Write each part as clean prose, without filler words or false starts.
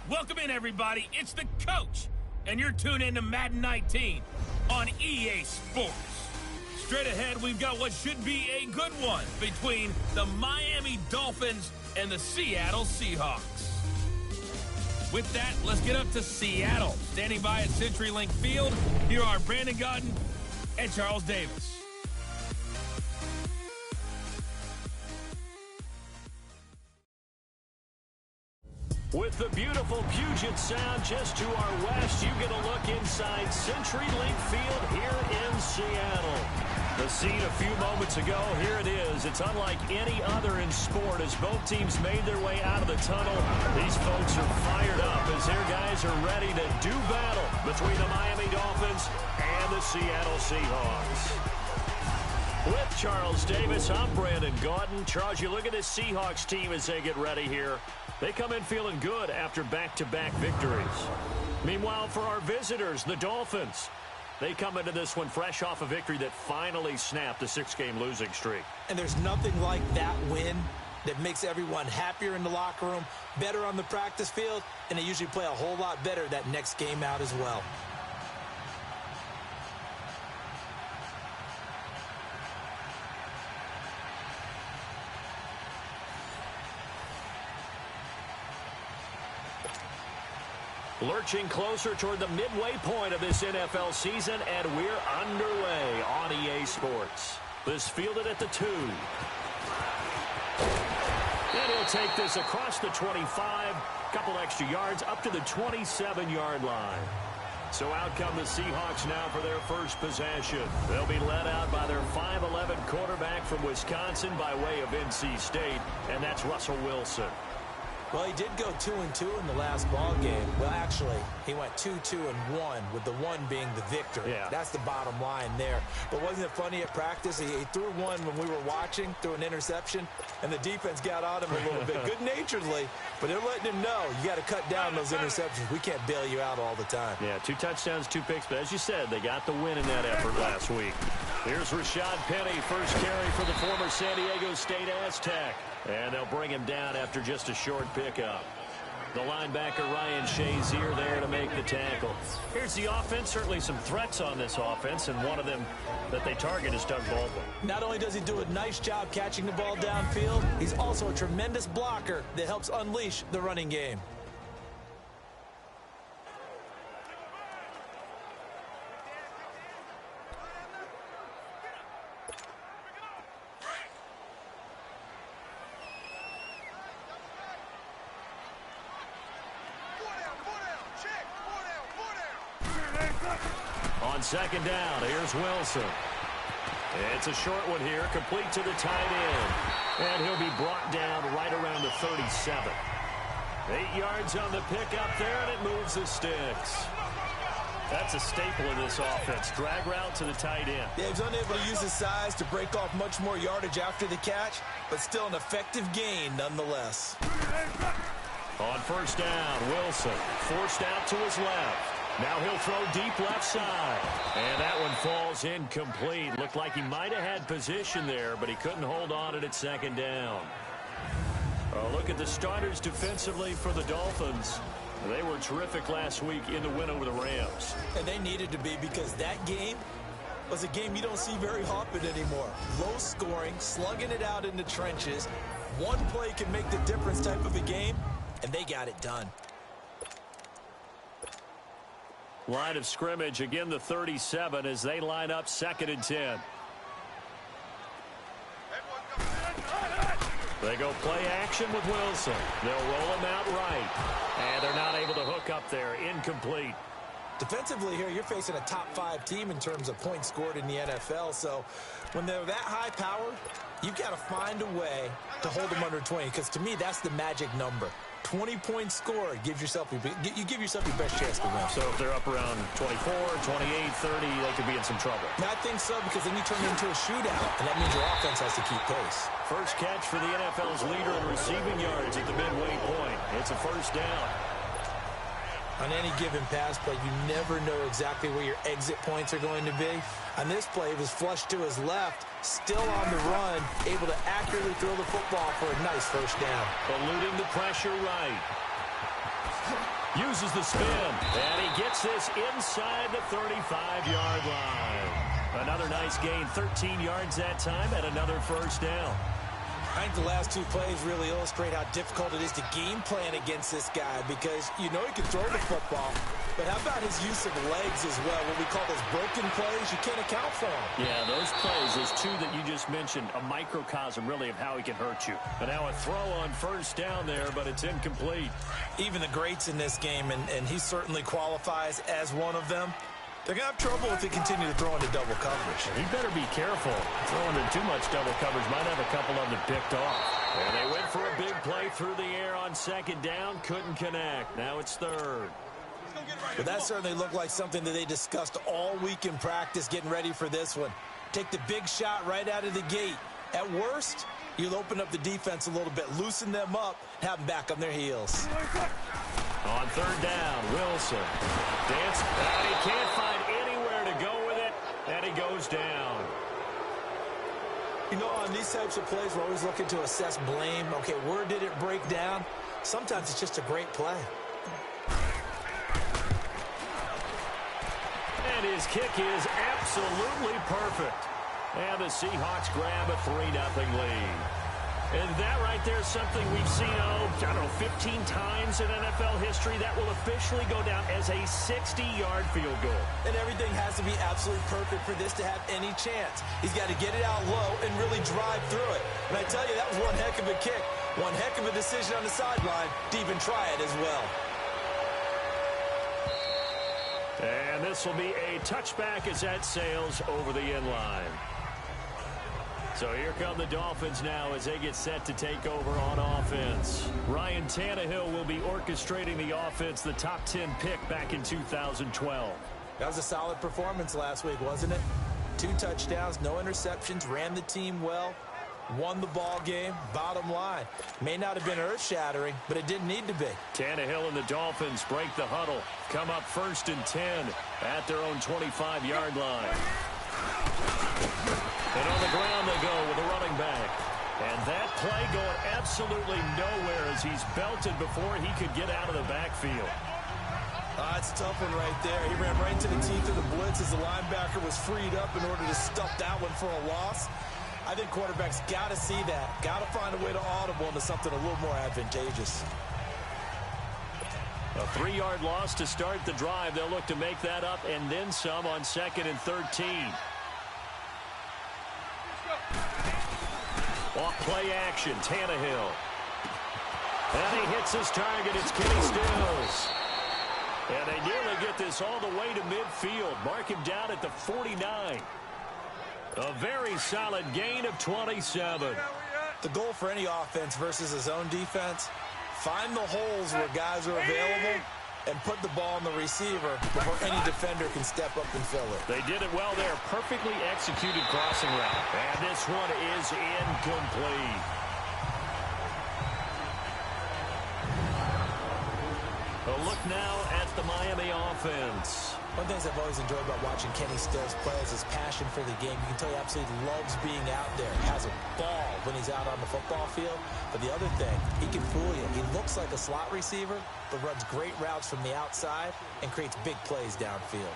Welcome in, everybody. It's the coach, and you're tuned in to Madden 19 on EA Sports. Straight ahead, we've got what should be a good one between the Miami Dolphins and the Seattle Seahawks. With that, let's get up to Seattle. Standing by at CenturyLink Field, here are Brandon Gaudin and Charles Davis. With the beautiful Puget Sound just to our west, you get a look inside CenturyLink Field here in Seattle. The scene a few moments ago, here it is. It's unlike any other in sport as both teams made their way out of the tunnel. These folks are fired up as their guys are ready to do battle between the Miami Dolphins and the Seattle Seahawks. With Charles Davis, I'm Brandon Gaudin. Charles, you look at this Seahawks team as they get ready here. They come in feeling good after back-to-back victories. Meanwhile, for our visitors, the Dolphins, they come into this one fresh off a victory that finally snapped a 6-game losing streak. And there's nothing like that win that makes everyone happier in the locker room, better on the practice field, and they usually play a whole lot better that next game out as well. Lurching closer toward the midway point of this NFL season, and we're underway on EA Sports. This fielded at the 2. And he'll take this across the 25, couple extra yards up to the 27-yard line. So out come the Seahawks now for their first possession. They'll be led out by their 5'11 quarterback from Wisconsin by way of NC State, and that's Russell Wilson. Well, he did go 2-2 in the last ball game. Well, actually, he went 2-2-1, with the 1 being the victor. Yeah. That's the bottom line there. But wasn't it funny at practice? He threw one when we were watching, threw an interception, and the defense got on him a little bit, good-naturedly. But they're letting him know, you got to cut down those interceptions. We can't bail you out all the time. Yeah, 2 touchdowns, 2 picks. But as you said, they got the win in that effort last week. Here's Rashad Penny, first carry for the former San Diego State Aztec. And they'll bring him down after just a short pickup. The linebacker Ryan Shazier there to make the tackle. Here's the offense. Certainly some threats on this offense, and one of them that they target is Doug Baldwin. Not only does he do a nice job catching the ball downfield, he's also a tremendous blocker that helps unleash the running game. On second down, here's Wilson. It's a short one here, complete to the tight end. And he'll be brought down right around the 37. 8 yards on the pickup there, and it moves the sticks. That's a staple of this offense. Drag route to the tight end. Yeah, he's unable to use his size to break off much more yardage after the catch, but still an effective gain nonetheless. On first down, Wilson forced out to his left. Now he'll throw deep left side. And that one falls incomplete. Looked like he might have had position there, but he couldn't hold on it at second down. Oh, look at the starters defensively for the Dolphins. They were terrific last week in the win over the Rams. And they needed to be, because that game was a game you don't see very often anymore. Low scoring, slugging it out in the trenches. One play can make the difference type of a game, and they got it done. Line of scrimmage, again the 37 as they line up 2nd and 10. They go play action with Wilson. They'll roll him out right. And they're not able to hook up there. Incomplete. Defensively here, you're facing a top 5 team in terms of points scored in the NFL. So when they're that high powered, you've got to find a way to hold them under 20. Because to me, that's the magic number. 20 points scored, you give yourself your best chance to win. So if they're up around 24, 28, 30, they could be in some trouble. I think so, because then you turn it into a shootout, and that means your offense has to keep pace. First catch for the NFL's leader in receiving yards at the midway point. It's a first down. On any given pass play, you never know exactly where your exit points are going to be. On this play, it was flushed to his left, still on the run, able to accurately throw the football for a nice first down. Eluding the pressure right. Uses the spin, and he gets this inside the 35-yard line. Another nice gain, 13 yards that time, and another first down. I think the last two plays really illustrate how difficult it is to game plan against this guy because you know he can throw the football, but how about his use of legs as well? What we call those broken plays, you can't account for them. Yeah, those plays, those two that you just mentioned, a microcosm really of how he can hurt you. But now a throw on first down there, but it's incomplete. Even the greats in this game, and he certainly qualifies as one of them, they're going to have trouble if they continue to throw into double coverage. He better be careful. Throwing into too much double coverage might have a couple of them picked off. And they went for a big play through the air on second down. Couldn't connect. Now it's third. But that certainly looked like something that they discussed all week in practice getting ready for this one. Take the big shot right out of the gate. At worst, you'll open up the defense a little bit, loosen them up, have them back on their heels. On third down, Wilson. Dance, and he can't find anywhere to go with it, and he goes down. You know, on these types of plays, we're always looking to assess blame. Okay, where did it break down? Sometimes it's just a great play. And his kick is absolutely perfect. And the Seahawks grab a 3-0 lead. And that right there is something we've seen, I don't know, 15 times in NFL history. That will officially go down as a 60-yard field goal. And everything has to be absolutely perfect for this to have any chance. He's got to get it out low and really drive through it. And I tell you, that was one heck of a kick. One heck of a decision on the sideline to even try it as well. And this will be a touchback as that sails over the end line. So here come the Dolphins now as they get set to take over on offense. Ryan Tannehill will be orchestrating the offense, the top 10 pick back in 2012. That was a solid performance last week, wasn't it? 2 touchdowns, no interceptions, ran the team well, won the ball game. Bottom line, may not have been earth-shattering, but it didn't need to be. Tannehill and the Dolphins break the huddle, come up 1st and 10 at their own 25-yard line. And on the ground they go with a running back. And that play going absolutely nowhere as he's belted before he could get out of the backfield. That's a tough one right there. He ran right into the teeth of the blitz as the linebacker was freed up in order to stuff that one for a loss. I think quarterbacks got to see that. Got to find a way to audible into something a little more advantageous. A 3-yard loss to start the drive. They'll look to make that up and then some on 2nd and 13. Off play action, Tannehill. And he hits his target. It's Kenny Stills. And they nearly get this all the way to midfield. Mark him down at the 49. A very solid gain of 27. The goal for any offense versus a zone defense, find the holes where guys are available and put the ball on the receiver before any defender can step up and fill it. They did it well there. Perfectly executed crossing route. And this one is incomplete. A look now at the Miami offense. One of the things I've always enjoyed about watching Kenny Stills play is his passion for the game. You can tell he absolutely loves being out there. Has a ball when he's out on the football field. But the other thing, he can fool you. He looks like a slot receiver, but runs great routes from the outside and creates big plays downfield.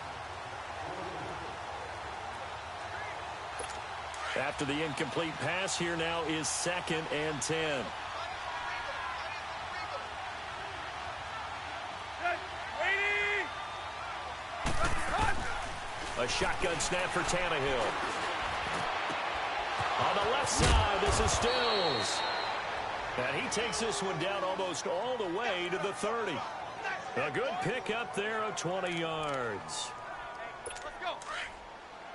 After the incomplete pass, here now is 2nd and 10. A shotgun snap for Tannehill. On the left side, this is Stills. And he takes this one down almost all the way to the 30. A good pickup there of 20 yards.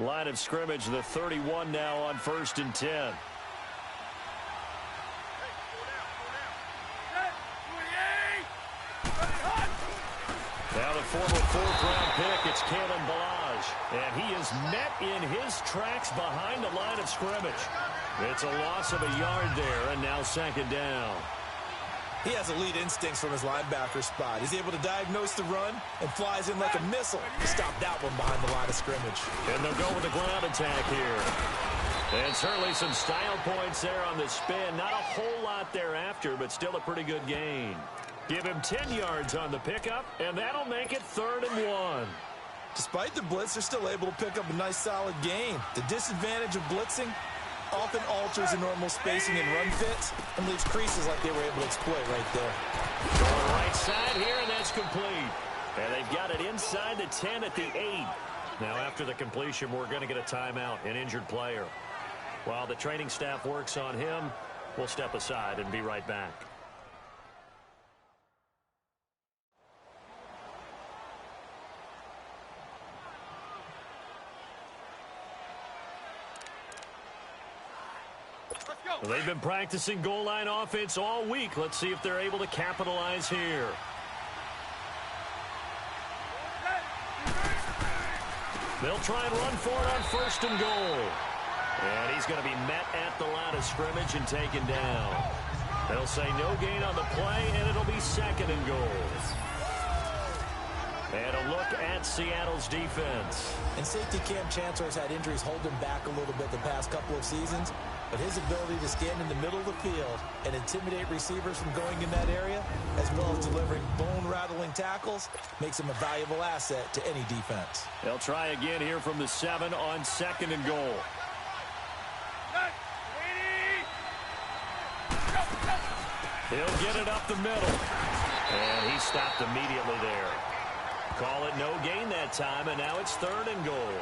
Line of scrimmage, the 31 now on 1st and 10. Now the former 4th-round pick, it's Kalen Ballage. And he is met in his tracks behind the line of scrimmage. It's a loss of a yard there, and now 2nd down. He has elite instincts from his linebacker spot. He's able to diagnose the run and flies in like a missile to stop that one behind the line of scrimmage. And they'll go with the ground attack here. And certainly some style points there on the spin. Not a whole lot thereafter, but still a pretty good gain. Give him 10 yards on the pickup, and that'll make it 3rd and 1. Despite the blitz, they're still able to pick up a nice, solid gain. The disadvantage of blitzing often alters the normal spacing and run fits and leaves creases like they were able to exploit right there. On the right side here, and that's complete. And they've got it inside the 10 at the 8. Now, after the completion, we're going to get a timeout, an injured player. While the training staff works on him, we'll step aside and be right back. Well, they've been practicing goal line offense all week. Let's see if they're able to capitalize here. They'll try and run for it on 1st and goal. And he's going to be met at the line of scrimmage and taken down. They'll say no gain on the play, and it'll be 2nd and goal. And a look at Seattle's defense. And safety Cam Chancellor's had injuries hold him back a little bit the past couple of seasons. But his ability to stand in the middle of the field and intimidate receivers from going in that area, as well as delivering bone-rattling tackles, makes him a valuable asset to any defense. They'll try again here from the 7 on 2nd and goal. He'll get it up the middle. And he stopped immediately there. Call it no gain that time, and now it's 3rd and goal.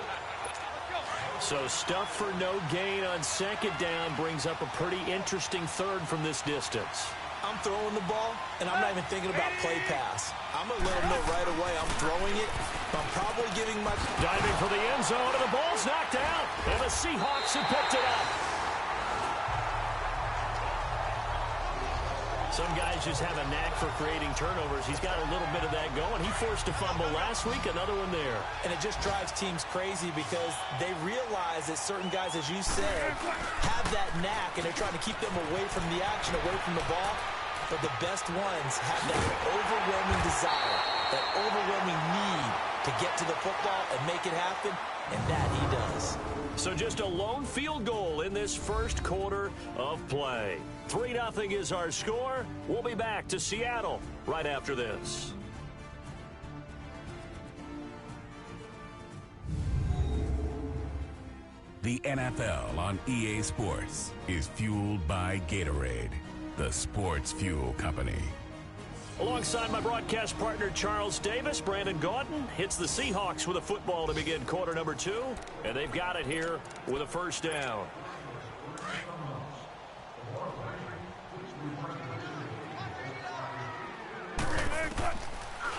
So stuff for no gain on 2nd down brings up a pretty interesting 3rd from this distance. I'm throwing the ball, and I'm not even thinking about play pass. I'm going to let them know right away I'm throwing it. I'm probably giving my... Diving for the end zone, and the ball's knocked out. And the Seahawks have picked it up. Some guys just have a knack for creating turnovers. He's got a little bit of that going. He forced a fumble last week, another one there. And it just drives teams crazy because they realize that certain guys, as you said, have that knack, and they're trying to keep them away from the action, away from the ball. But the best ones have that overwhelming desire, that overwhelming need to get to the football and make it happen, and that he does. So just a lone field goal in this 1st quarter of play. 3-0 is our score. We'll be back to Seattle right after this. The NFL on EA Sports is fueled by Gatorade, the sports fuel company. Alongside my broadcast partner Charles Davis, Brandon Gaudin hits the Seahawks with a football to begin quarter number 2, and they've got it here with a 1st down.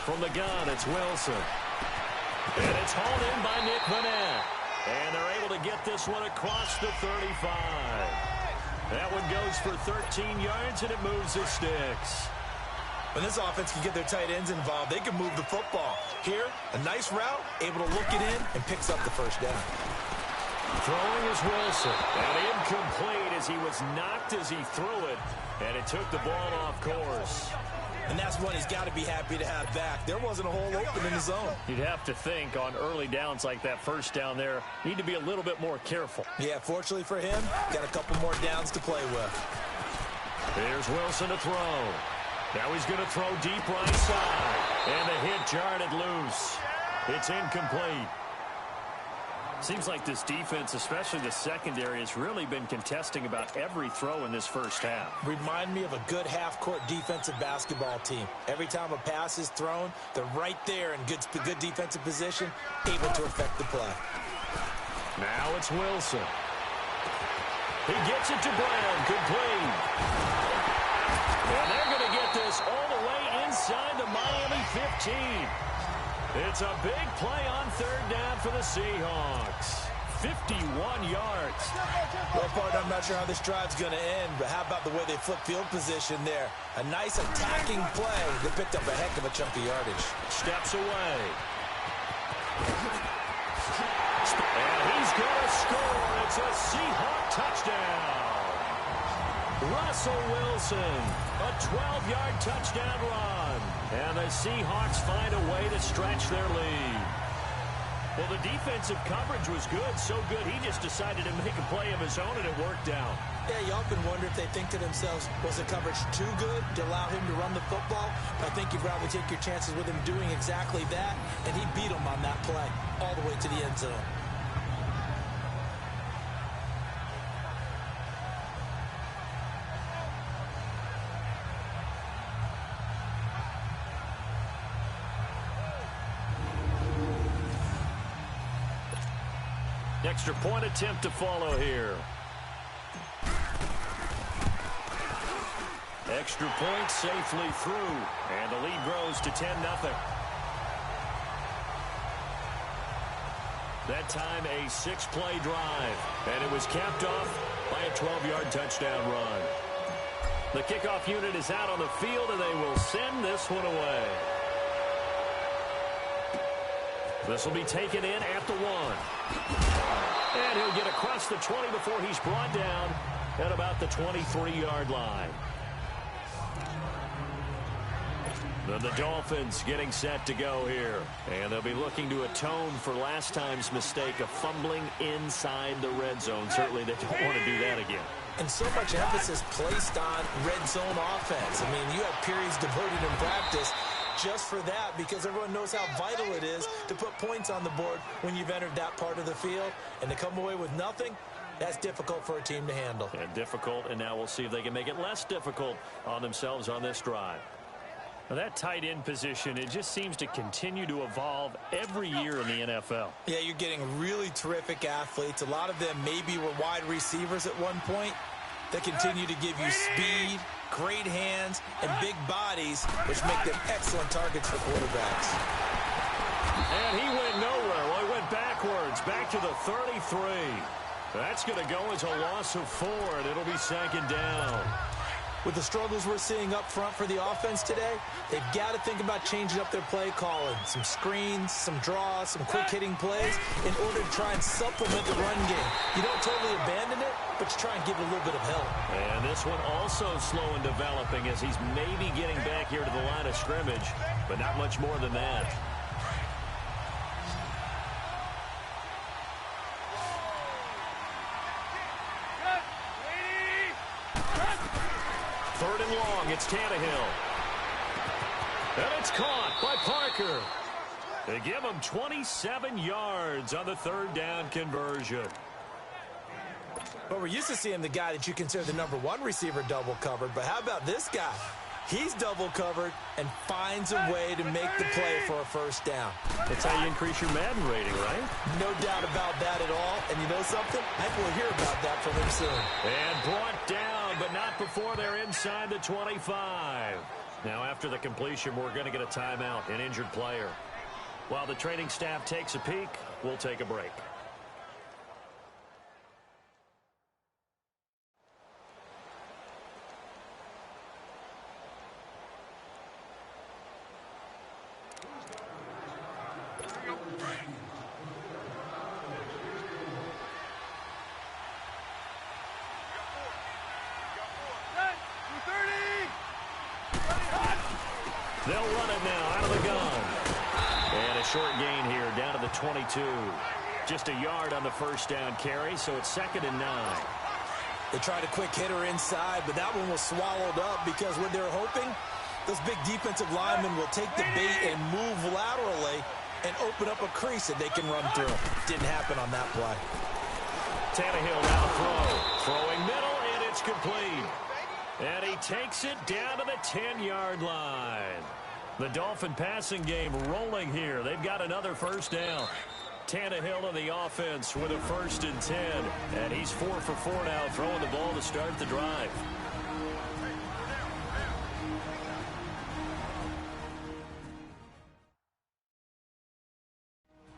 From the gun, it's Wilson. And it's hauled in by Nick Vanette. And they're able to get this one across the 35. That one goes for 13 yards, and it moves the sticks. When this offense can get their tight ends involved, they can move the football. Here, a nice route, able to look it in, and picks up the 1st down. Throwing is Wilson. And incomplete as he was knocked as he threw it. And it took the ball off course. And that's one he's got to be happy to have back. There wasn't a hole open in the zone. You'd have to think on early downs like that 1st down there, need to be a little bit more careful. Yeah, fortunately for him, got a couple more downs to play with. Here's Wilson to throw. Now he's going to throw deep right side. And the hit jarred it loose. It's incomplete. Seems like this defense, especially the secondary, has really been contesting about every throw in this 1st half. Remind me of a good half-court defensive basketball team. Every time a pass is thrown, they're right there in good defensive position, able to affect the play. Now it's Wilson. He gets it to Brown, complete. And they're going to get this all the way inside the Miami 15. It's a big play on 3rd down for the Seahawks. 51 yards. Well, partner, I'm not sure how this drive's going to end, but how about the way they flip field position there? A nice attacking play that picked up a heck of a chunk of yardage. Steps away. And he's going to score. It's a Seahawk touchdown. Russell Wilson, a 12-yard touchdown run. And the Seahawks find a way to stretch their lead. Well, the defensive coverage was good, so good he just decided to make a play of his own, and it worked out. Yeah, you often wonder if they think to themselves, was the coverage too good to allow him to run the football? I think you'd rather take your chances with him doing exactly that, and he beat him on that play all the way to the end zone. Extra point attempt to follow here. Extra point safely through, and the lead grows to 10-0. That time a 6-play drive, and it was capped off by a 12-yard touchdown run. The kickoff unit is out on the field, and they will send this one away. This will be taken in at the 1. And he'll get across the 20 before he's brought down at about the 23-yard line. Then the Dolphins getting set to go here. And they'll be looking to atone for last time's mistake of fumbling inside the red zone. Certainly they don't want to do that again. And so much emphasis placed on red zone offense. I mean, you have periods devoted in practice just for that, because everyone knows how vital it is to put points on the board when you've entered that part of the field. And to come away with nothing, that's difficult for a team to handle. And difficult, and now we'll see if they can make it less difficult on themselves on this drive. Now that tight end position, it just seems to continue to evolve every year in the NFL. Yeah, you're getting really terrific athletes. A lot of them maybe were wide receivers at one point. They continue to give you speed, great hands, and big bodies, which make them excellent targets for quarterbacks. And he went nowhere. Well, he went backwards, back to the 33. That's going to go as a loss of 4, and it'll be 2nd down. With the struggles we're seeing up front for the offense today, they've got to think about changing up their play calling. Some screens, some draws, some quick-hitting plays in order to try and supplement the run game. You don't totally abandon it, but you try and give it a little bit of help. And this one also slow in developing as he's maybe getting back here to the line of scrimmage, but not much more than that. Third and long, it's Tannehill. And it's caught by Parker. They give him 27 yards on the 3rd down conversion. But we're used to seeing the guy that you consider the #1 receiver double covered. But how about this guy? He's double covered and finds a way to make the play for a 1st down. That's how you increase your Madden rating, right? No doubt about that at all. And you know something? I think we'll hear about that from him soon. And brought down, but not before they're inside the 25. Now, after the completion, we're going to get a timeout, an injured player. While the training staff takes a peek, we'll take a break. They'll run it now out of the gun. And a short gain here down to the 22. Just a yard on the 1st down carry, so it's 2nd and 9. They tried a quick hitter inside, but that one was swallowed up because what they're hoping, those big defensive linemen will take the bait and move laterally and open up a crease that they can run through. Didn't happen on that play. Tannehill now throwing middle, and it's complete. And he takes it down to the 10-yard line. The Dolphin passing game rolling here. They've got another 1st down. Tannehill in the offense with a 1st and 10. And he's 4 for 4 now, throwing the ball to start the drive.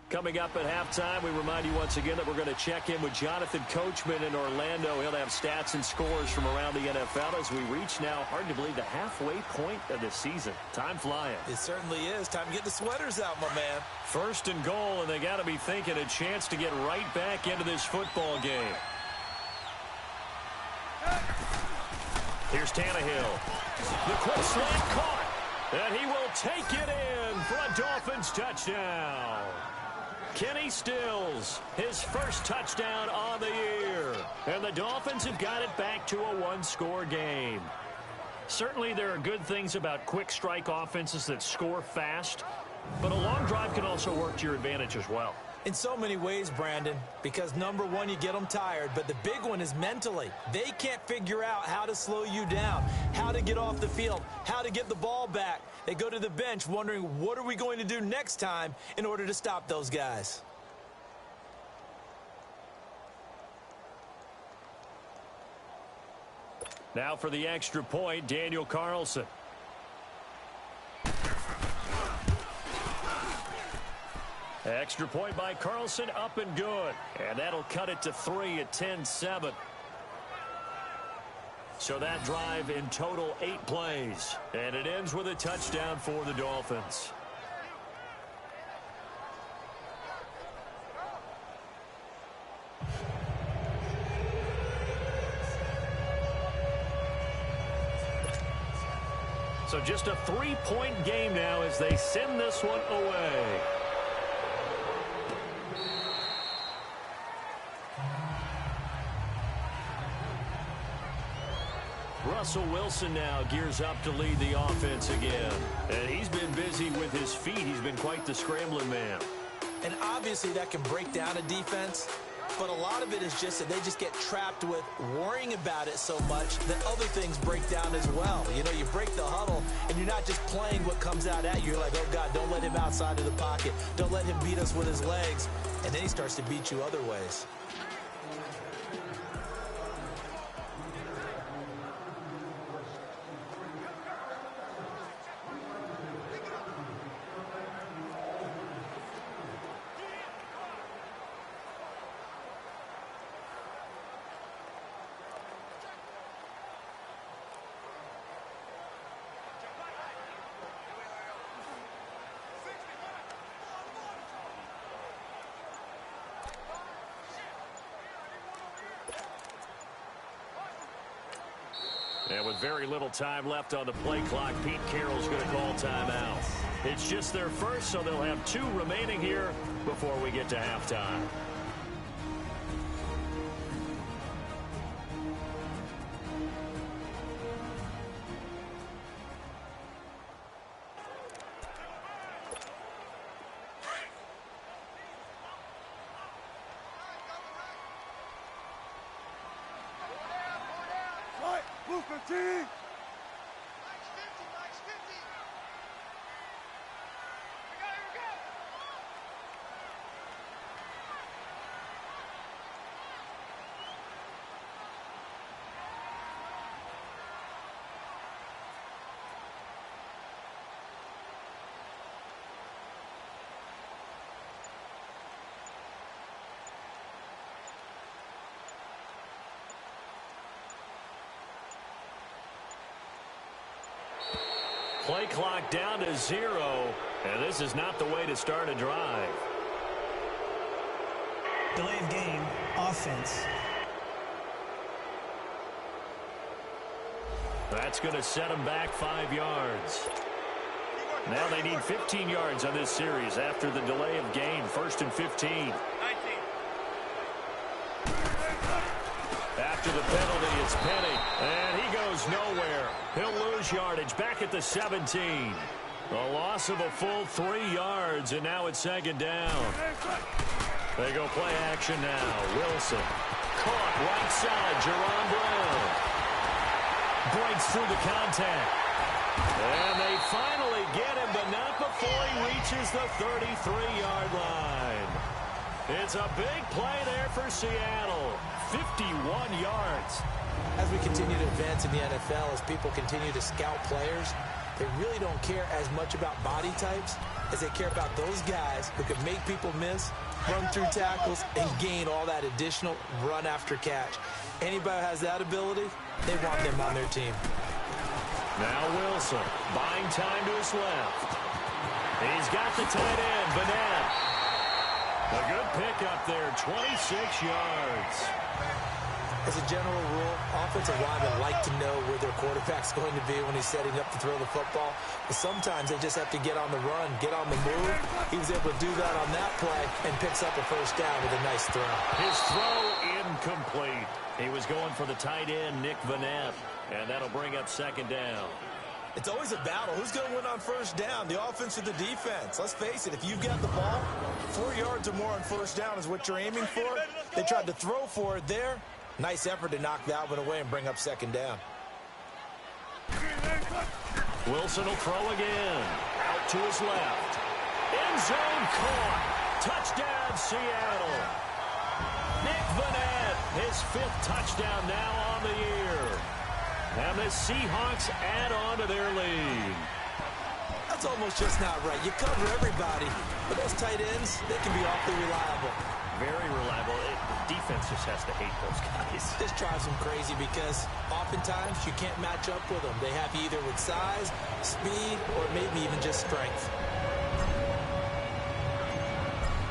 Coming up at halftime, we remind you once again that we're going to check in with Jonathan Coachman in Orlando. He'll have stats and scores from around the NFL as we reach now, hard to believe, the halfway point of the season. Time flying. It certainly is. Time to get the sweaters out, my man. 1st and goal, and they got to be thinking a chance to get right back into this football game. Here's Tannehill. The quick slant caught, and he will take it in for a Dolphins touchdown. Kenny Stills, his first touchdown on the year. And the Dolphins have got it back to a one-score game. Certainly there are good things about quick strike offenses that score fast, but a long drive can also work to your advantage as well. In so many ways, Brandon, because number one, you get them tired, but the big one is mentally. They can't figure out how to slow you down, how to get off the field, how to get the ball back. They go to the bench wondering, what are we going to do next time in order to stop those guys? Now for the extra point, Daniel Carlson. Extra point by Carlson, up and good. And that'll cut it to 3 at 10-7. So that drive in total 8 plays. And it ends with a touchdown for the Dolphins. So just a 3-point game now as they send this one away. Russell Wilson now gears up to lead the offense again. And he's been busy with his feet. He's been quite the scrambling man. And obviously that can break down a defense, but a lot of it is just that they just get trapped with worrying about it so much that other things break down as well. You know, you break the huddle, and you're not just playing what comes out at you. You're like, oh, God, don't let him outside of the pocket. Don't let him beat us with his legs. And then he starts to beat you other ways. And with very little time left on the play clock, Pete Carroll's going to call timeout. It's just their first, so they'll have 2 remaining here before we get to halftime. Play clock down to 0, and this is not the way to start a drive. Delay of game, offense. That's going to set them back 5 yards. Now they need 15 yards on this series after the delay of game. 1st and 15. After the penalty, it's Penny, and he goes nowhere. He'll lose yardage back at the 17. A loss of a full 3 yards, and now it's 2nd down. They go play action now. Wilson caught right side. Jerron Brown breaks through the contact. And they finally get him, but not before he reaches the 33-yard line. It's a big play there for Seattle. 51 yards. As we continue to advance in the NFL, as people continue to scout players, they really don't care as much about body types as they care about those guys who can make people miss, run through tackles, and gain all that additional run after catch. Anybody who has that ability, they want them on their team. Now Wilson, buying time to his left. He's got the tight end, Bennett. A good pickup there, 26 yards. As a general rule, offensive linemen like to know where their quarterback's going to be when he's setting up to throw the football. But sometimes they just have to get on the run, get on the move. He was able to do that on that play and picks up a first down with a nice throw. His throw incomplete. He was going for the tight end, Nick Vanette, and that'll bring up second down. It's always a battle. Who's going to win on first down, the offense or the defense? Let's face it, if you've got the ball, 4 yards or more on first down is what you're aiming for. They tried to throw for it there. Nice effort to knock that one away and bring up second down. Wilson will throw again. Out to his left. End zone caught. Touchdown, Seattle. Nick Vanette, his 5th touchdown now on the year. And the Seahawks add on to their lead. That's almost just not right. You cover everybody, but those tight ends, they can be awfully reliable. Very reliable. The defense just has to hate those guys. This drives them crazy because oftentimes you can't match up with them. They have you either with size, speed, or maybe even just strength.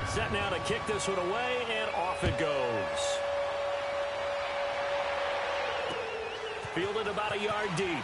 Set now to kick this one away, and off it goes. Fielded about a yard deep.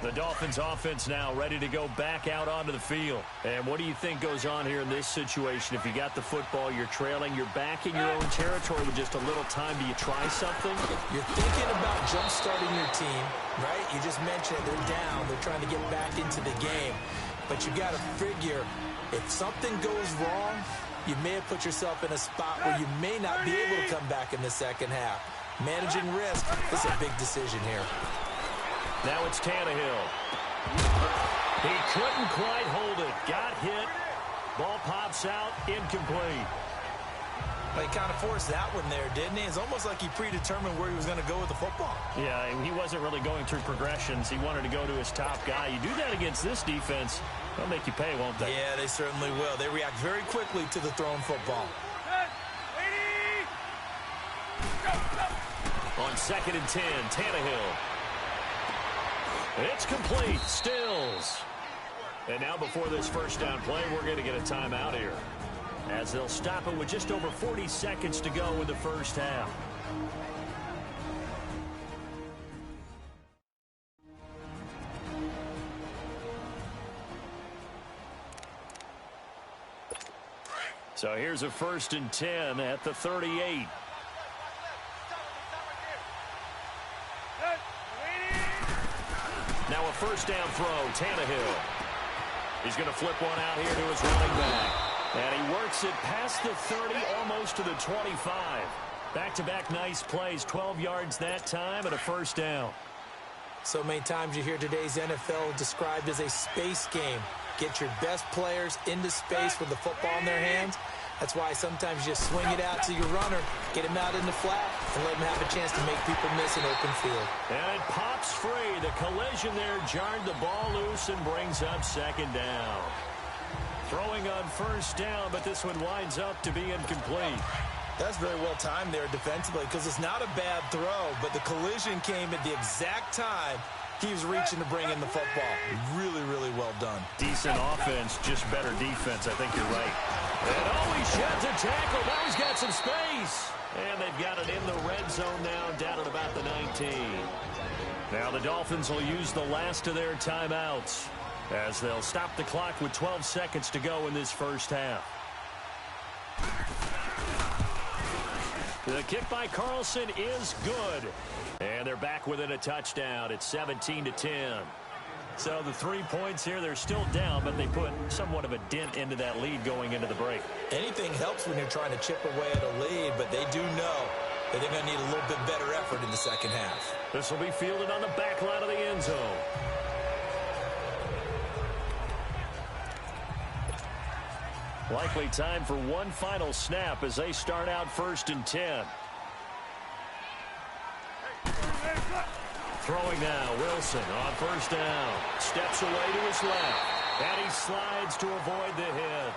The Dolphins offense now ready to go back out onto the field. And what do you think goes on here in this situation? If you got the football, you're trailing, you're back in your own territory with just a little time. Do you try something? You're thinking about jump-starting your team, right? You just mentioned it. They're down. They're trying to get back into the game. But you got to figure, if something goes wrong, you may have put yourself in a spot where you may not be able to come back in the second half. Managing risk is a big decision here. Now it's Tannehill. He couldn't quite hold it. Got hit. Ball pops out. Incomplete. Well, he kind of forced that one there, didn't he? It's almost like he predetermined where he was going to go with the football. Yeah, he wasn't really going through progressions. He wanted to go to his top guy. You do that against this defense, they'll make you pay, won't they? Yeah, they certainly will. They react very quickly to the thrown football. On 2nd and 10, Tannehill. It's complete. Stills. And now before this first down play, we're going to get a timeout here, as they'll stop it with just over 40 seconds to go in the first half. So here's a 1st and 10 at the 38. Now a first down throw, Tannehill. He's going to flip one out here to his running back. And he works it past the 30, almost to the 25. Back-to-back nice plays, 12 yards that time, and a first down. So many times you hear today's NFL described as a space game. Get your best players into space with the football in their hands. That's why sometimes you just swing it out to your runner, get him out in the flat, and let him have a chance to make people miss an open field. And it pops free. The collision there jarred the ball loose and brings up second down. Throwing on first down, but this one winds up to be incomplete. That's very well timed there defensively, because it's not a bad throw, but the collision came at the exact time he was reaching to bring in the football. Really, really well done. Decent offense, just better defense. I think you're right. And he sheds a tackle. Now he's got some space. And they've got it in the red zone now, down at about the 19. Now the Dolphins will use the last of their timeouts, as they'll stop the clock with 12 seconds to go in this first half. The kick by Carlson is good. And they're back within a touchdown. It's 17-10. So the 3 points here, they're still down, but they put somewhat of a dent into that lead going into the break. Anything helps when you're trying to chip away at a lead, but they do know that they're going to need a little bit better effort in the second half. This will be fielded on the back line of the end zone. Likely time for one final snap as they start out 1st and 10. Throwing now, Wilson on first down. Steps away to his left. And he slides to avoid the hit.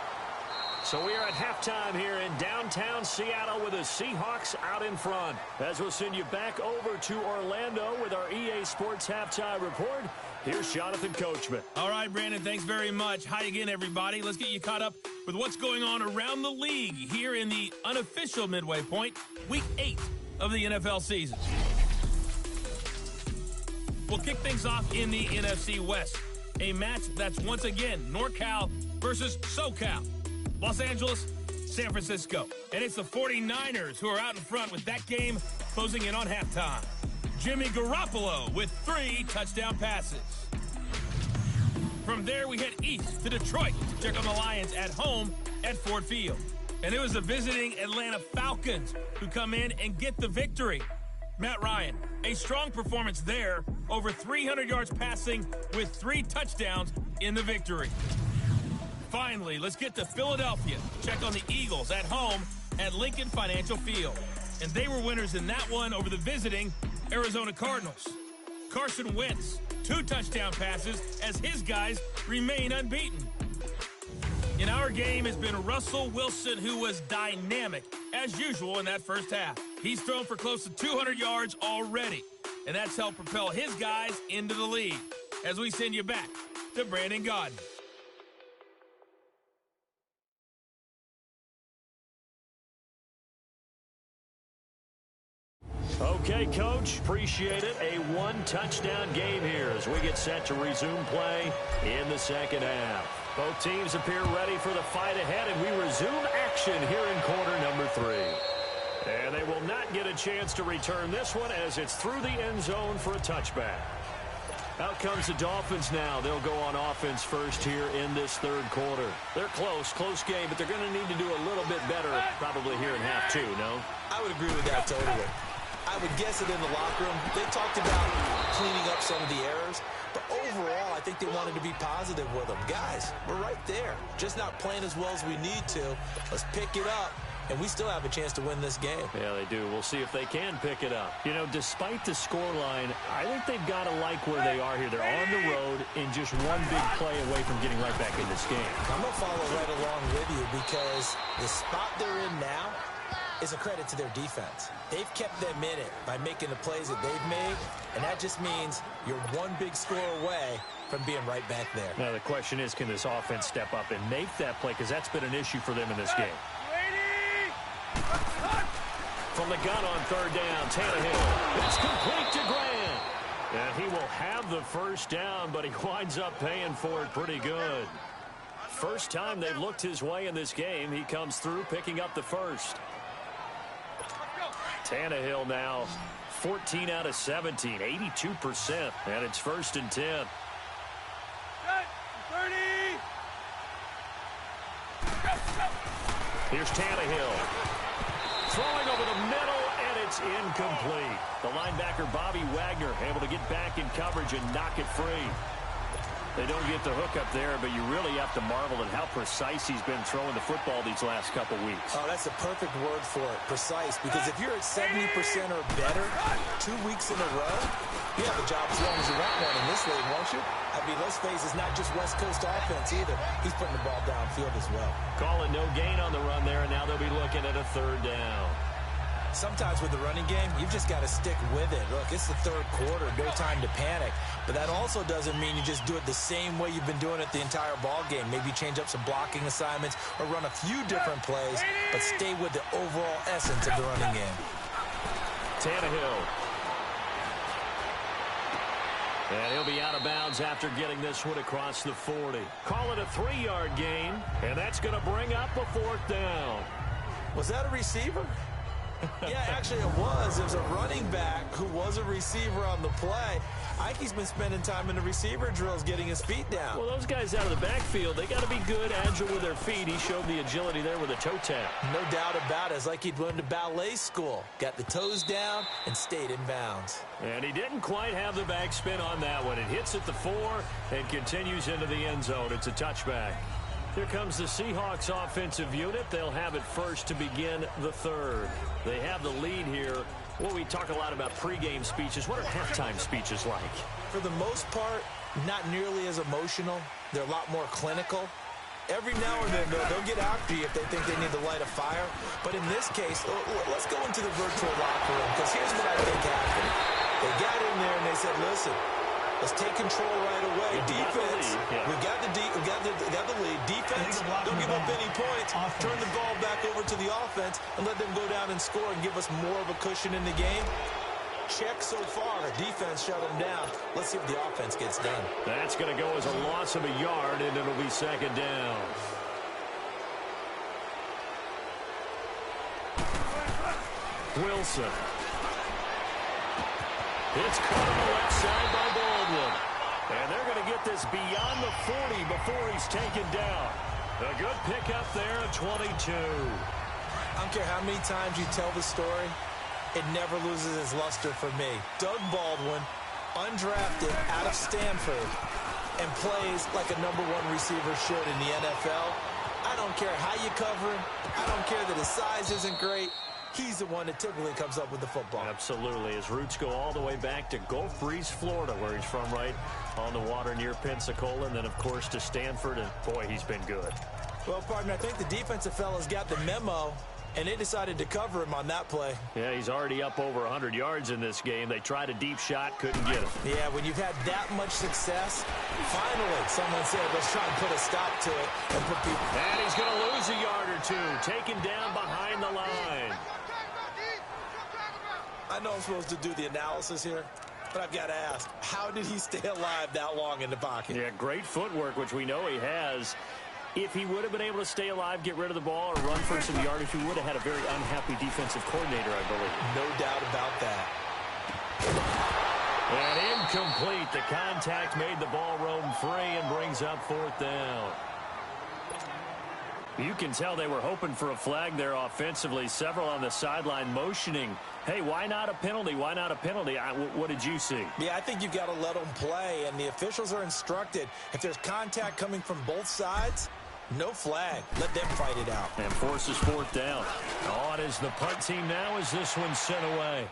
So we are at halftime here in downtown Seattle with the Seahawks out in front. As we'll send you back over to Orlando with our EA Sports Halftime Report, here's Jonathan Coachman. All right, Brandon, thanks very much. Hi again, everybody. Let's get you caught up with what's going on around the league here in the unofficial midway point, Week 8 of the NFL season. We'll kick things off in the NFC West, a match that's once again NorCal versus SoCal. Los Angeles, San Francisco. And it's the 49ers who are out in front with that game closing in on halftime. Jimmy Garoppolo with 3 touchdown passes. From there, we head east to Detroit to check on the Lions at home at Ford Field. And it was the visiting Atlanta Falcons who come in and get the victory. Matt Ryan, a strong performance there, over 300 yards passing with 3 touchdowns in the victory. Finally, let's get to Philadelphia. Check on the Eagles at home at Lincoln Financial Field. And they were winners in that one over the visiting Arizona Cardinals. Carson Wentz, 2 touchdown passes as his guys remain unbeaten. In our game has been Russell Wilson, who was dynamic, as usual, in that first half. He's thrown for close to 200 yards already, and that's helped propel his guys into the lead. As we send you back to Brandon Gaudin. Okay, Coach, appreciate it. A 1-touchdown game here as we get set to resume play in the second half. Both teams appear ready for the fight ahead, and we resume action here in quarter number 3. And they will not get a chance to return this one as it's through the end zone for a touchback. Out comes the Dolphins now. They'll go on offense first here in this third quarter. They're close game, but they're going to need to do a little bit better probably here in half 2, no? I would agree with that totally. I would guess it in the locker room. They talked about cleaning up some of the errors, but overall, I think they wanted to be positive with them. Guys, we're right there. Just not playing as well as we need to. Let's pick it up, and we still have a chance to win this game. Yeah, they do. We'll see if they can pick it up. You know, despite the scoreline, I think they've got to like where they are here. They're on the road and just one big play away from getting right back in this game. I'm going to follow right along with you because the spot they're in now is a credit to their defense. They've kept them in it by making the plays that they've made, and that just means you're one big score away from being right back there. Now, the question is, can this offense step up and make that play? Because that's been an issue for them in this game. From the gun on third down, Tannehill. It's complete to Grant. And he will have the first down, but he winds up paying for it pretty good. First time they've looked his way in this game, he comes through picking up the first. Tannehill now 14 out of 17, 82%, and it's 1st and 10. 30. Here's Tannehill. Throwing over the middle, and it's incomplete. The linebacker, Bobby Wagner, able to get back in coverage and knock it free. They don't get the hook up there, but you really have to marvel at how precise he's been throwing the football these last couple weeks. Oh, that's the perfect word for it, precise, because if you're at 70% or better 2 weeks in a row, you have a job as long as you want one in this league, won't you? I mean, let's face it, it's not just West Coast offense either. He's putting the ball downfield as well. Calling no gain on the run there, and now they'll be looking at a third down. Sometimes with the running game, you've just got to stick with it. Look, it's the third quarter, no time to panic. But that also doesn't mean you just do it the same way you've been doing it the entire ball game. Maybe change up some blocking assignments or run a few different plays, but stay with the overall essence of the running game. Tannehill. And he'll be out of bounds after getting this one across the 40. Call it a 3-yard gain, and that's going to bring up a 4th down. Was that a receiver? Yeah, actually it was. It was a running back who was a receiver on the play. Ike's been spending time in the receiver drills getting his feet down. Well, those guys out of the backfield, they got to be good, agile with their feet. He showed the agility there with a toe tap. No doubt about it. It's like he'd went to ballet school. Got the toes down and stayed in bounds. And he didn't quite have the backspin on that one. It hits at the 4 and continues into the end zone. It's a touchback. Here comes the Seahawks offensive unit. They'll have it first to begin the third. They have the lead here. Well, we talk a lot about pregame speeches. What are halftime speeches like? For the most part, not nearly as emotional. They're a lot more clinical. Every now and then, they'll get after you if they think they need to light a fire. But in this case, let's go into the virtual locker room, because here's what I think happened. They got in there and they said, listen, let's take control right away. Defense, we've got the lead. Defense, don't give up any points. Turn the ball back over to the offense and let them go down and score and give us more of a cushion in the game. Check so far. Defense shut them down. Let's see if the offense gets done. That's going to go as a loss of a yard, and it'll be second down. Wilson. It's caught on the left side by Baldwin. And they're going to get this beyond the 40 before he's taken down. A good pickup there at 22. I don't care how many times you tell the story, it never loses its luster for me. Doug Baldwin, undrafted out of Stanford, and plays like a #1 receiver should in the NFL. I don't care how you cover him. I don't care that his size isn't great. He's the one that typically comes up with the football. Absolutely. His roots go all the way back to Gulf Breeze, Florida, where he's from, right on the water near Pensacola, and then, of course, to Stanford, and, boy, he's been good. Well, partner, I think the defensive fellas got the memo, and they decided to cover him on that play. Yeah, he's already up over 100 yards in this game. They tried a deep shot, couldn't get him. Yeah, when you've had that much success, finally someone said, let's try and put a stop to it and put people. And he's going to lose a yard or two, taken down behind the line. I know I'm supposed to do the analysis here, but I've got to ask, how did he stay alive that long in the pocket? Yeah, great footwork, which we know he has. If he would have been able to stay alive, get rid of the ball, or run for some yardage, he would have had a very unhappy defensive coordinator, I believe. No doubt about that. And incomplete. The contact made the ball roam free and brings up 4th down. You can tell they were hoping for a flag there offensively. Several on the sideline motioning. Hey, why not a penalty? Why not a penalty? What did you see? Yeah, I think you've got to let them play, and the officials are instructed. If there's contact coming from both sides, no flag. Let them fight it out. And forces 4th down. On is the punt team now as this one's sent away.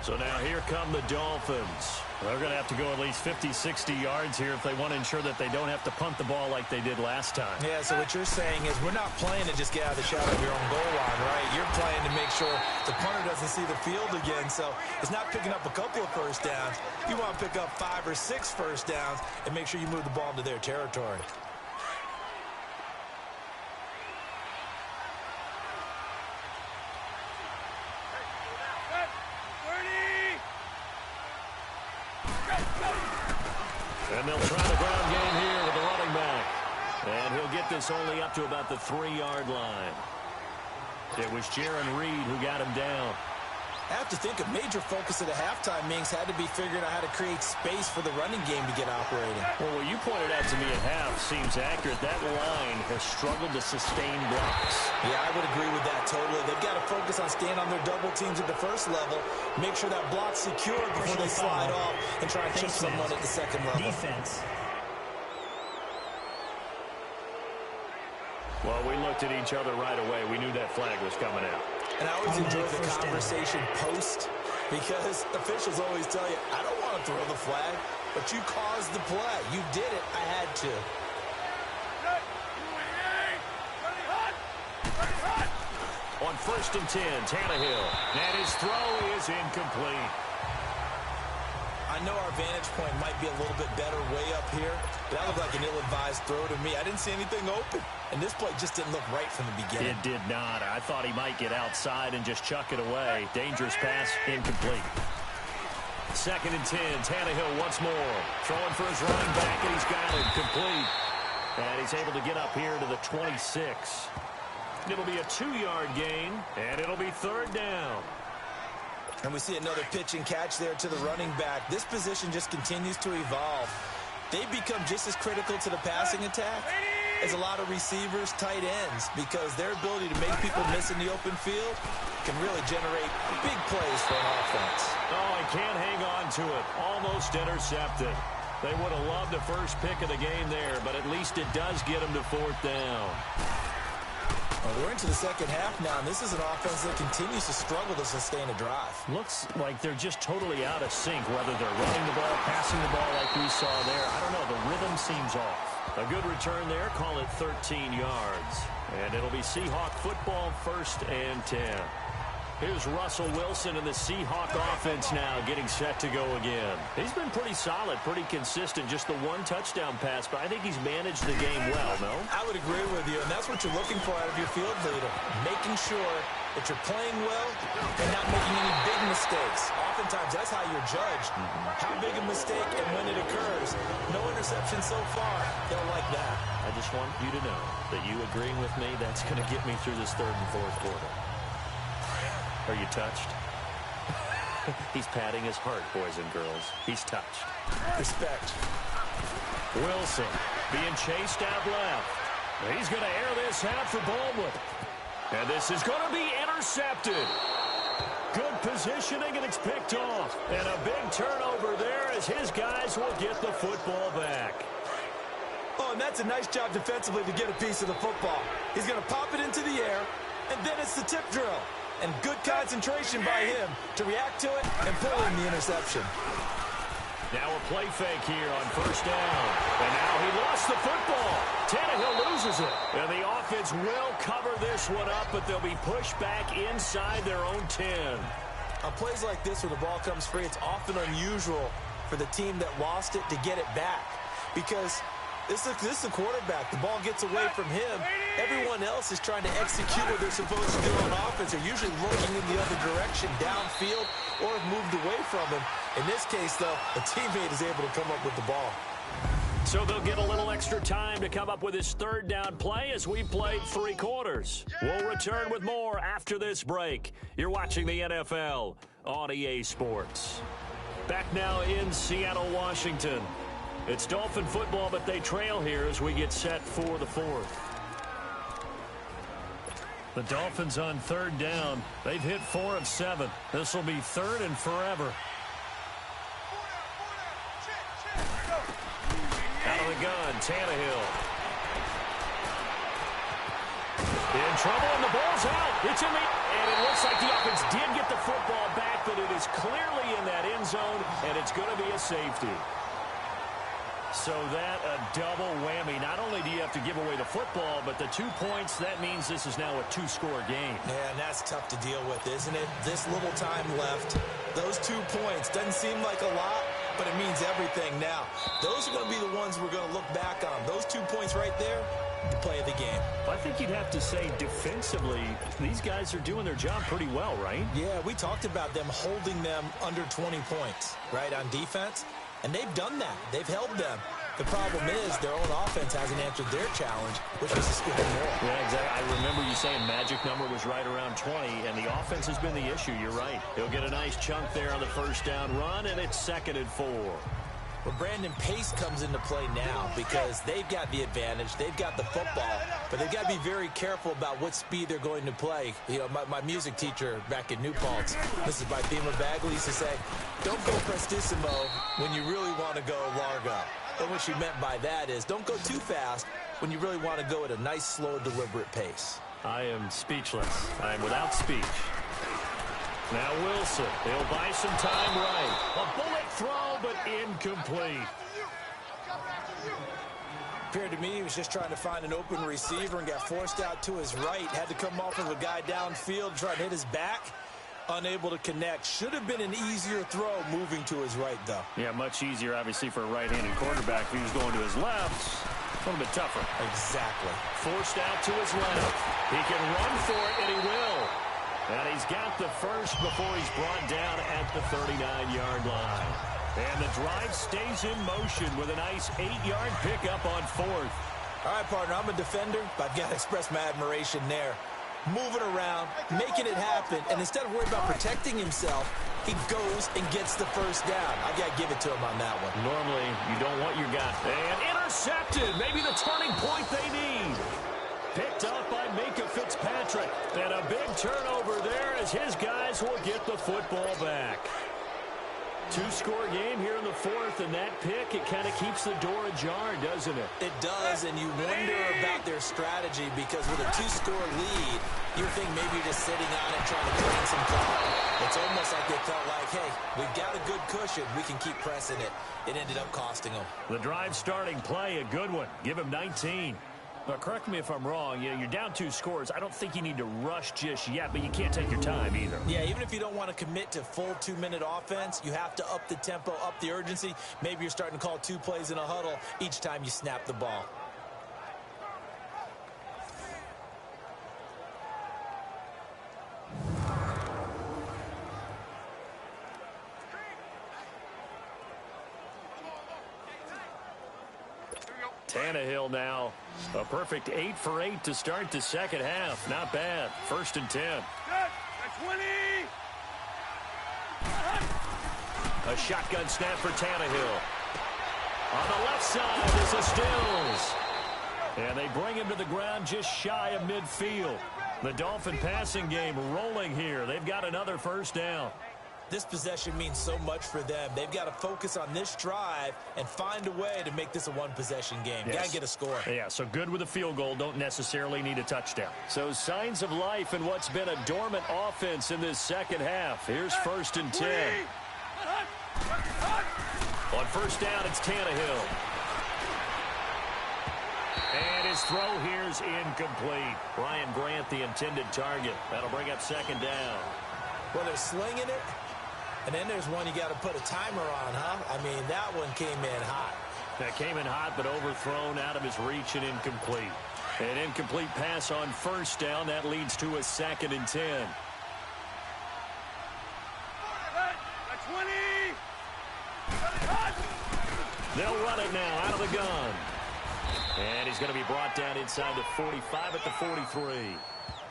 So now here come the Dolphins. They're going to have to go at least 50, 60 yards here if they want to ensure that they don't have to punt the ball like they did last time. Yeah, so what you're saying is we're not playing to just get out of the shadow of your own goal line, right? You're playing to make sure the punter doesn't see the field again. So it's not picking up a couple of first downs. You want to pick up 5 or 6 first downs and make sure you move the ball into their territory. And they'll try the ground game here with the running back. And he'll get this only up to about the 3-yard line. It was Jaron Reed who got him down. I have to think a major focus of the halftime meetings had to be figuring out how to create space for the running game to get operating. Well, what you pointed out to me at half seems accurate. That line has struggled to sustain blocks. Yeah, I would agree with that totally. They've got to focus on staying on their double teams at the first level, make sure that block's secure before they slide off and try and chip someone at the second level. Defense. Well, we looked at each other right away. We knew that flag was coming out. And I always enjoy the conversation post, because officials always tell you, I don't want to throw the flag, but you caused the play. You did it. I had to. On 1st and 10, Tannehill. And his throw is incomplete. I know our vantage point might be a little bit better way up here, but that looked like an ill-advised throw to me. I didn't see anything open, and this play just didn't look right from the beginning. It did not. I thought he might get outside and just chuck it away. Dangerous pass, incomplete. 2nd and 10, Tannehill once more. Throwing for his running back, and he's got it complete. And he's able to get up here to the 26. It'll be a 2-yard gain, and it'll be 3rd down. And we see another pitch and catch there to the running back. This position just continues to evolve. They become just as critical to the passing attack as a lot of receivers, tight ends, because their ability to make people miss in the open field can really generate big plays for an offense. Oh, he can't hang on to it. Almost intercepted. They would have loved the first pick of the game there, but at least it does get him to 4th down. Well, we're into the second half now, and this is an offense that continues to struggle to sustain a drive. Looks like they're just totally out of sync, whether they're running the ball, passing the ball like we saw there. I don't know. The rhythm seems off. A good return there. Call it 13 yards. And it'll be Seahawk football, 1st and 10. Here's Russell Wilson and the Seahawk offense now getting set to go again. He's been pretty solid, pretty consistent. Just the one touchdown pass, but I think he's managed the game well, no? I would agree with you, and that's what you're looking for out of your field leader. Making sure that you're playing well and not making any big mistakes. Oftentimes, that's how you're judged. How big a mistake and when it occurs. No interception so far. They'll like that. I just want you to know that you agreeing with me, that's going to get me through this 3rd and 4th quarter. Are you touched? He's patting his heart, boys and girls. He's touched. Respect. Wilson being chased out left. He's going to air this out for Baldwin. And this is going to be intercepted. Good positioning, and it's picked off. And a big turnover there as his guys will get the football back. Oh, and that's a nice job defensively to get a piece of the football. He's going to pop it into the air, and then it's the tip drill. And good concentration by him to react to it and pull in the interception. Now a play fake here on 1st down. And now he lost the football. Tannehill loses it. And the offense will cover this one up, but they'll be pushed back inside their own 10. On plays like this where the ball comes free, it's often unusual for the team that lost it to get it back. Because this is the quarterback. The ball gets away from him. Everyone else is trying to execute what they're supposed to do on offense. They're usually looking in the other direction, downfield, or have moved away from him. In this case, though, a teammate is able to come up with the ball. So they'll get a little extra time to come up with his 3rd down play as we played 3 quarters. We'll return with more after this break. You're watching the NFL on EA Sports. Back now in Seattle, Washington. It's Dolphin football, but they trail here as we get set for the 4th. The Dolphins on 3rd down. They've hit 4 of 7. This will be 3rd and forever. Out of the gun, Tannehill. In trouble, and the ball's out. It's in the... And it looks like the offense did get the football back, but it is clearly in that end zone, and it's going to be a safety. So that a double whammy. Not only do you have to give away the football, but the 2 points, that means this is now a 2-score game. Yeah, and that's tough to deal with, isn't it? This little time left. Those 2 points doesn't seem like a lot, but it means everything now. Those are going to be the ones we're going to look back on. Those 2 points right there, the play of the game. I think you'd have to say defensively, these guys are doing their job pretty well, right? Yeah, we talked about them holding them under 20 points, right, on defense. And they've done that. They've held them. The problem is their own offense hasn't answered their challenge, which was to score more. Yeah, exactly. I remember you saying magic number was right around 20, and the offense has been the issue. You're right. He'll get a nice chunk there on the 1st down run, and it's 2nd and 4. Well, Brandon, pace comes into play now because they've got the advantage. They've got the football, but they've got to be very careful about what speed they're going to play. You know, my music teacher back in New Paltz, this is by Thema Bagley, used to say, don't go prestissimo when you really want to go largo. And what she meant by that is don't go too fast when you really want to go at a nice, slow, deliberate pace. I am speechless. I am without speech. Now Wilson, he'll buy some time right. A bullet throw, but incomplete. Appeared to me he was just trying to find an open receiver and got forced out to his right. Had to come off of a guy downfield, trying to hit his back. Unable to connect. Should have been an easier throw moving to his right, though. Yeah, much easier, obviously, for a right-handed quarterback. If he was going to his left, a little bit tougher. Exactly. Forced out to his left. He can run for it, and he will. And he's got the first before he's brought down at the 39-yard line. And the drive stays in motion with a nice 8-yard pickup on 4th. All right, partner, I'm a defender, but I've got to express my admiration there. Moving around, making it happen, and instead of worrying about protecting himself, he goes and gets the first down. I've got to give it to him on that one. Normally, you don't want your guy. And intercepted. Maybe the turning point they need. Picked up by Minka Fitzpatrick. And a big turnover there as his guys will get the football back. Two-score game here in the fourth, and that pick, it kind of keeps the door ajar, doesn't it? It does, and you wonder about their strategy because with a two-score lead, you think maybe you're just sitting on it trying to drain some clock. It's almost like they felt like, hey, we've got a good cushion. We can keep pressing it. It ended up costing them. The drive starting play, a good one. Give him 19. But correct me if I'm wrong. You're down 2 scores. I don't think you need to rush just yet, but you can't take your time either. Yeah, even if you don't want to commit to full 2-minute offense, you have to up the tempo, up the urgency. Maybe you're starting to call 2 plays in a huddle each time you snap the ball. Tannehill now. A perfect 8 for 8 to start the second half. Not bad. 1st and 10. A shotgun snap for Tannehill. On the left side, this is Stills. And they bring him to the ground just shy of midfield. The Dolphin passing game rolling here. They've got another first down. This possession means so much for them. They've got to focus on this drive and find a way to make this a one-possession game. Yes. Got to get a score. Yeah, so good with a field goal. Don't necessarily need a touchdown. So signs of life in what's been a dormant offense in this second half. Here's 1st and 10. On first down, it's Tannehill. And his throw here's incomplete. Brian Grant, the intended target. That'll bring up 2nd down. Well, they're slinging it. And then there's one you got to put a timer on, huh? I mean, that one came in hot. That came in hot, but overthrown out of his reach and incomplete. An incomplete pass on first down. That leads to a 2nd and 10. They'll run it now out of the gun. And he's going to be brought down inside the 45 at the 43.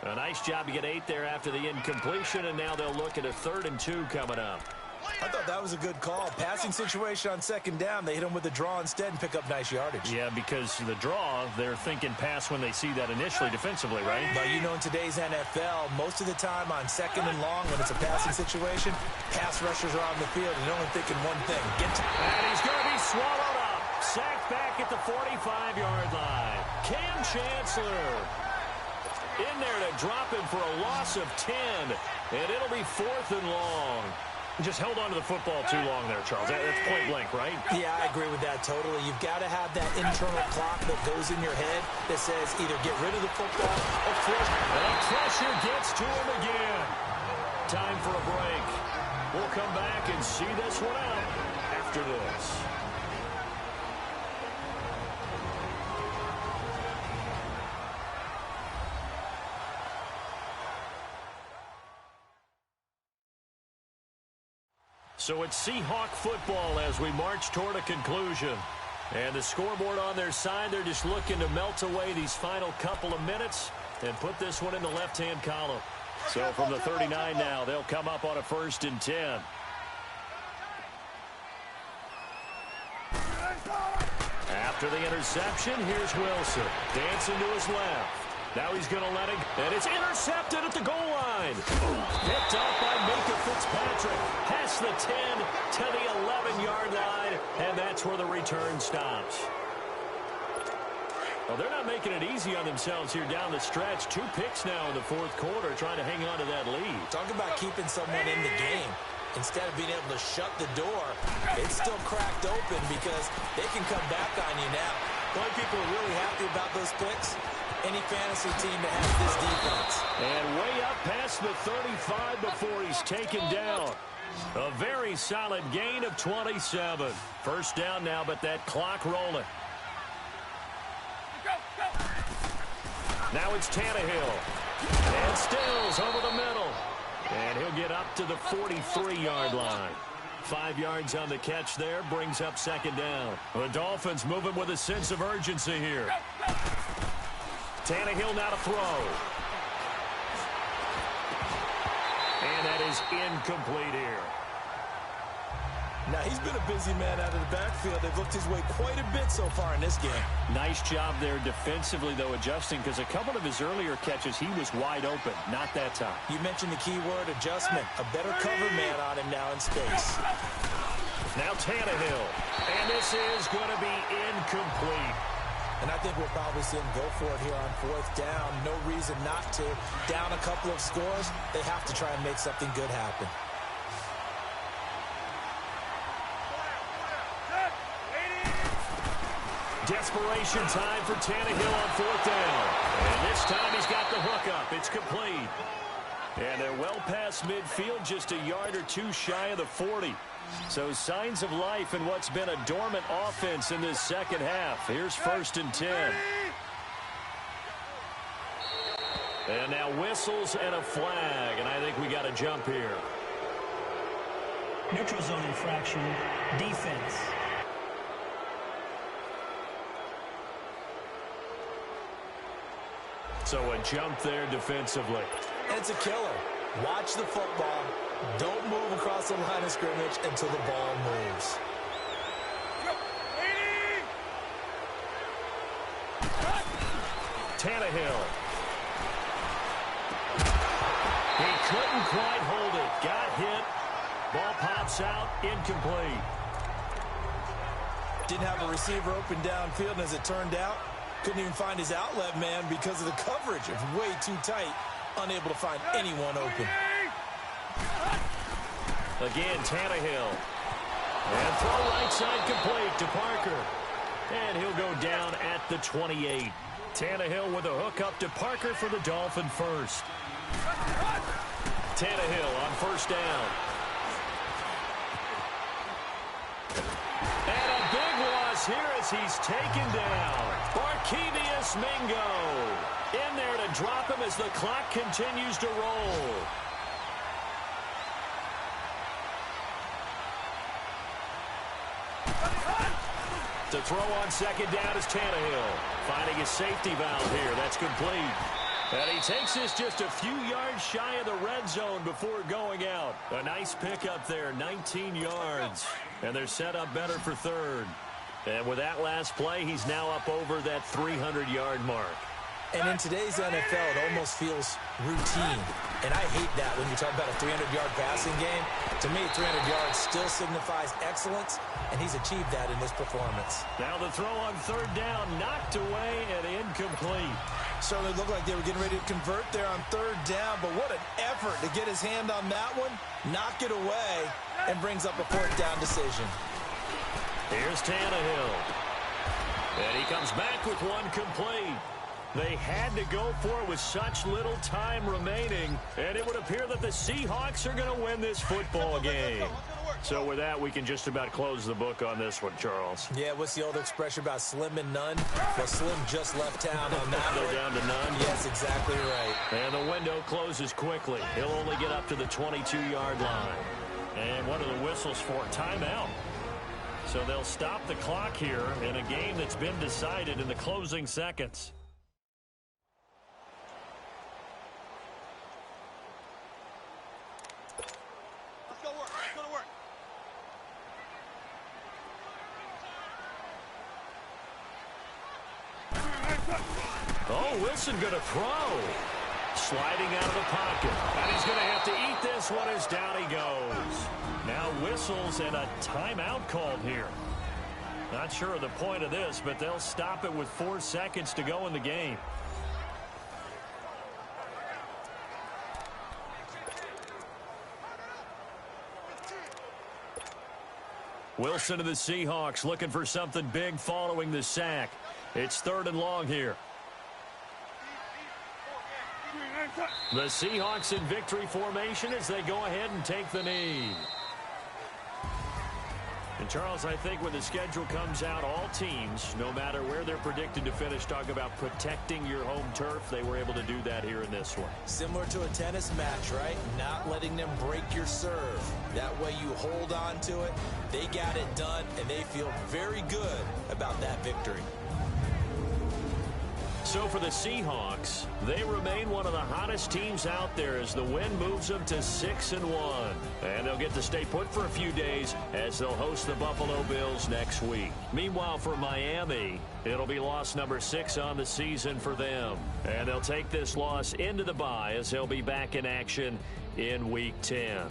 A nice job to get 8 there after the incompletion, and now they'll look at a 3rd and 2 coming up. I thought that was a good call. Passing situation on 2nd down. They hit him with the draw instead and pick up nice yardage. Yeah, because the draw, they're thinking pass when they see that initially defensively, right? But you know, in today's NFL, most of the time on 2nd and long, when it's a passing situation, pass rushers are on the field and they're only thinking one thing. And he's going to be swallowed up. Sacked back at the 45-yard line. Cam Chancellor in there to drop him for a loss of 10. And it'll be 4th and long. Just held on to the football too long there, Charles. That's point blank, right? Yeah, I agree with that totally. You've got to have that internal clock that goes in your head that says either get rid of the football or flush. And pressure gets to him again. Time for a break. We'll come back and see this one out after this. So it's Seahawk football as we march toward a conclusion. And the scoreboard on their side, they're just looking to melt away these final couple of minutes and put this one in the left-hand column. So from the 39 now, they'll come up on a 1st and 10. After the interception, here's Wilson. Dancing to his left. Now he's going to let it, and it's intercepted at the goal line. Picked up by Minka Fitzpatrick. Past the 10 to the 11-yard line, and that's where the return stops. Well, they're not making it easy on themselves here down the stretch. 2 picks now in the 4th quarter, trying to hang on to that lead. Talk about keeping someone in the game. Instead of being able to shut the door, it's still cracked open because they can come back on you now. The only people are really happy about those picks, any fantasy team that has this defense. And way up past the 35 before he's taken down. A very solid gain of 27. First down now, but that clock rolling. Now it's Tannehill. And Stills over the middle. And he'll get up to the 43-yard line. 5 yards on the catch there, brings up 2nd down. The Dolphins moving with a sense of urgency here. Tannehill now to throw. And that is incomplete here. Now, he's been a busy man out of the backfield. They've looked his way quite a bit so far in this game. Nice job there defensively, though, adjusting, because a couple of his earlier catches, he was wide open. Not that time. You mentioned the key word, adjustment. A better cover man on him now in space. Now Tannehill. And this is going to be incomplete. And I think we'll probably see him go for it here on 4th down. No reason not to. Down a couple of scores, they have to try and make something good happen. Desperation time for Tannehill on 4th down. And this time he's got the hook up. It's complete. And they're well past midfield, just a yard or two shy of the 40. So signs of life in what's been a dormant offense in this second half. Here's 1st and 10. And now whistles and a flag. And I think we got a jump here. Neutral zone infraction, defense. So a jump there defensively. It's a killer. Watch the football. Don't move across the line of scrimmage until the ball moves. Tannehill. He couldn't quite hold it. Got hit. Ball pops out. Incomplete. Didn't have a receiver open downfield, and as it turned out, couldn't even find his outlet man because of the coverage. It was way too tight. Unable to find anyone open. Again, Tannehill. And throw right side complete to Parker. And he'll go down at the 28. Tannehill with a hook up to Parker for the Dolphin first. Tannehill on 1st down. And a big loss here as he's taken down. Barkevious Mingo. In there to drop him as the clock continues to roll. To throw on 2nd down is Tannehill. Finding a safety valve here. That's complete. And he takes this just a few yards shy of the red zone before going out. A nice pickup there, 19 yards. And they're set up better for 3rd. And with that last play, he's now up over that 300-yard mark. And in today's NFL, it almost feels routine. And I hate that when you talk about a 300-yard passing game. To me, 300 yards still signifies excellence, and he's achieved that in this performance. Now the throw on 3rd down, knocked away and incomplete. Certainly looked like they were getting ready to convert there on 3rd down, but what an effort to get his hand on that one, knock it away, and brings up a 4th down decision. Here's Tannehill. And he comes back with one complete. They had to go for it with such little time remaining, and it would appear that the Seahawks are going to win this football game. So with that, we can just about close the book on this one, Charles. Yeah, what's the old expression about slim and none? Well, Slim just left town on that one. They're down to none? Yes, exactly right. And the window closes quickly. He'll only get up to the 22-yard line. And what are the whistles for? Timeout. So they'll stop the clock here in a game that's been decided in the closing seconds. Oh, Wilson going to throw. Sliding out of the pocket. And he's going to have to eat this one as down he goes. Now whistles and a timeout called here. Not sure of the point of this, but they'll stop it with 4 seconds to go in the game. Wilson of the Seahawks looking for something big following the sack. It's 3rd and long here. The Seahawks in victory formation as they go ahead and take the knee. And Charles, I think when the schedule comes out, all teams, no matter where they're predicted to finish, talk about protecting your home turf. They were able to do that here in this one. Similar to a tennis match, right? Not letting them break your serve. That way you hold on to it. They got it done, and they feel very good about that victory. So for the Seahawks, they remain one of the hottest teams out there as the win moves them to 6-1. And they'll get to stay put for a few days as they'll host the Buffalo Bills next week. Meanwhile, for Miami, it'll be loss number 6 on the season for them. And they'll take this loss into the bye as they'll be back in action in Week 10.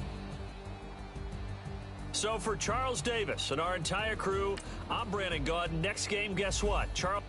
So for Charles Davis and our entire crew, I'm Brandon Gaudin. Next game, guess what? Charles